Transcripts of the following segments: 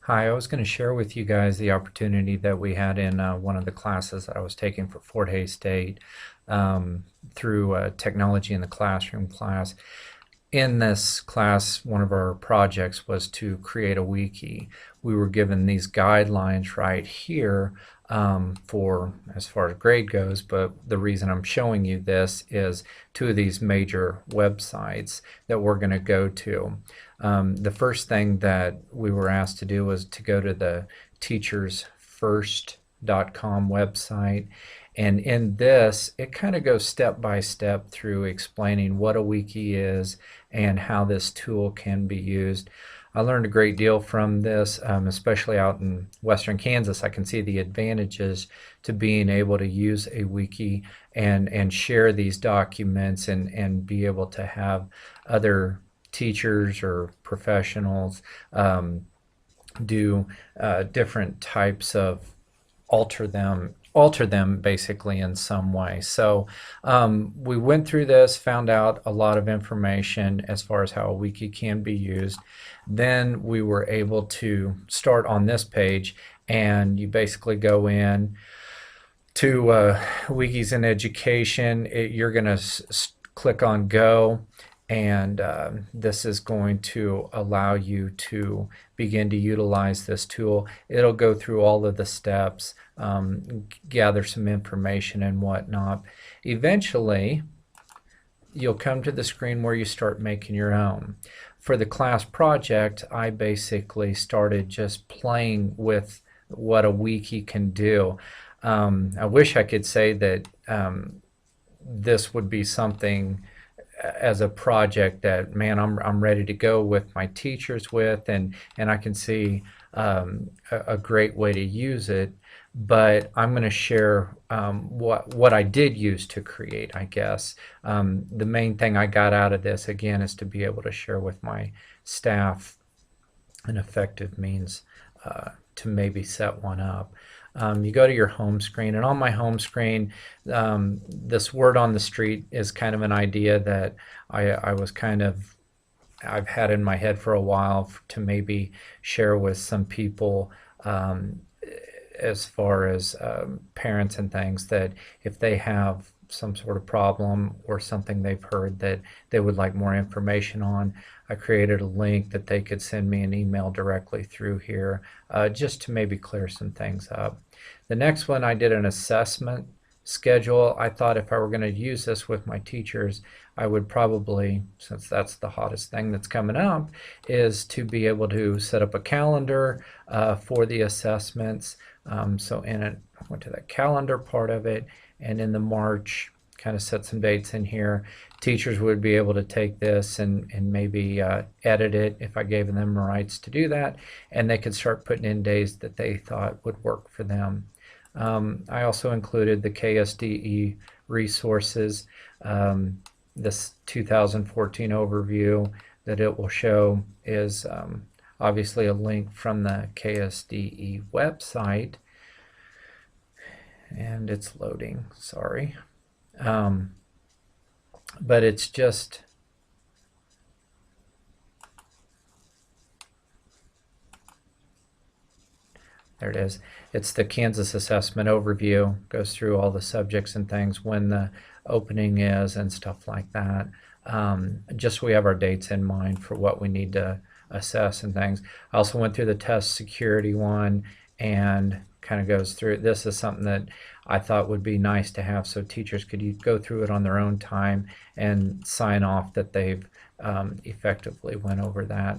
Hi, I was going to share with you guys the opportunity that we had in one of the classes that I was taking for Fort Hays State through Technology in the Classroom class. In this class, one of our projects was to create a wiki. We were given these guidelines right here for as far as grade goes, but the reason I'm showing you this is two of these major websites that we're going to go to. The first thing that we were asked to do was to go to the teachersfirst.com website. And in this, it kind of goes step by step through explaining what a wiki is and how this tool can be used. I learned a great deal from this, especially out in western Kansas. I can see the advantages to being able to use a wiki and share these documents and be able to have other teachers or professionals do different types of alter them basically in some way. So we went through this, found out a lot of information as far as how a wiki can be used. Then we were able to start on this page, and you basically go in to Wikis in Education. You're going to click on Go, and this is going to allow you to begin to utilize this tool. It'll go through all of the steps, gather some information and whatnot. Eventually, you'll come to the screen where you start making your own. For the class project, I basically started just playing with what a wiki can do. I wish I could say that this would be something as a project that, man, I'm ready to go with my teachers with, and I can see a great way to use it. But I'm going to share what I did use to create, I guess. The main thing I got out of this, again, is to be able to share with my staff an effective means to maybe set one up. You go to your home screen, and on my home screen, this word on the street is kind of an idea that I've had in my head for a while to maybe share with some people, as far as parents and things, that if they have some sort of problem or something they've heard that they would like more information on, I created a link that they could send me an email directly through here, just to maybe clear some things up. The next one, I did an assessment schedule. I thought if I were going to use this with my teachers, I would probably, since that's the hottest thing that's coming up, is to be able to set up a calendar for the assessments. So in it, I went to that calendar part of it, and in the March, kind of set some dates in here. Teachers would be able to take this and maybe edit it if I gave them the rights to do that, and they could start putting in days that they thought would work for them. I also included the KSDE resources, this 2014 overview that it will show is obviously a link from the KSDE website, and it's loading, sorry. But it's just there it is. It's the Kansas Assessment Overview, goes through all the subjects and things, when the opening is and stuff like that. Just so we have our dates in mind for what we need to assess and things. I also went through the test security one and kind of goes through it. This is something that I thought would be nice to have so teachers could go through it on their own time and sign off that they've effectively went over that.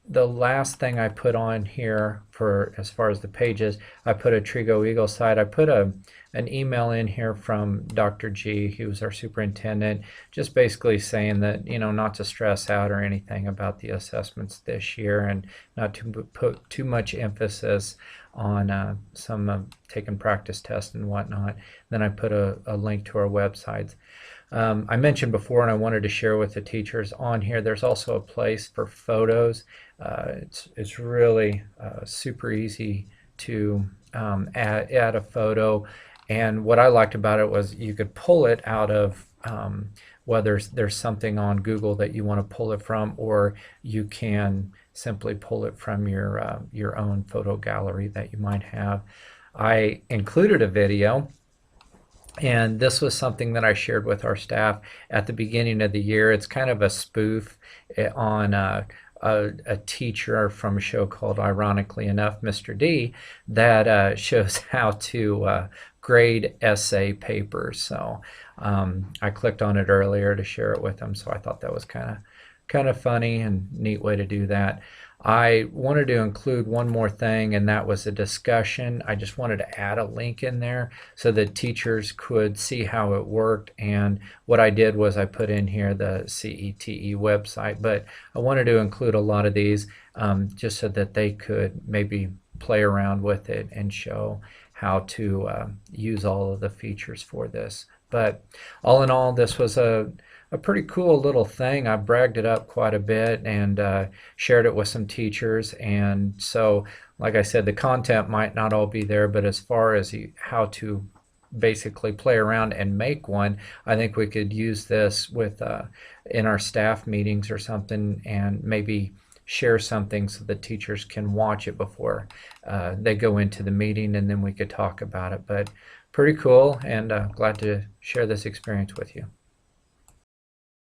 The last thing I put on here for as far as the pages, I put a Trigo Eagle site. I put an email in here from Dr. G, he was our superintendent, just basically saying that, you know, not to stress out or anything about the assessments this year, and not to put too much emphasis on some taking practice tests and whatnot. Then I put a link to our websites. I mentioned before, and I wanted to share with the teachers on here, there's also a place for photos. It's really super easy to add a photo, and what I liked about it was you could pull it out of whether there's something on Google that you want to pull it from, or you can simply pull it from your own photo gallery that you might have. I included a video, and this was something that I shared with our staff at the beginning of the year. It's kind of a spoof on a teacher from a show called, ironically enough, Mr. D, that shows how to grade essay papers. So I clicked on it earlier to share it with them. So I thought that was kind of funny and neat way to do that. I wanted to include one more thing, and that was a discussion. I just wanted to add a link in there so that teachers could see how it worked. And what I did was I put in here the CETE website, but I wanted to include a lot of these just so that they could maybe play around with it and show how to use all of the features for this. But all in all, this was a pretty cool little thing. I bragged it up quite a bit and shared it with some teachers. And so, like I said, the content might not all be there, but as far as how to basically play around and make one, I think we could use this with in our staff meetings or something, and maybe share something so the teachers can watch it before they go into the meeting, and then we could talk about it. But pretty cool, and glad to share this experience with you.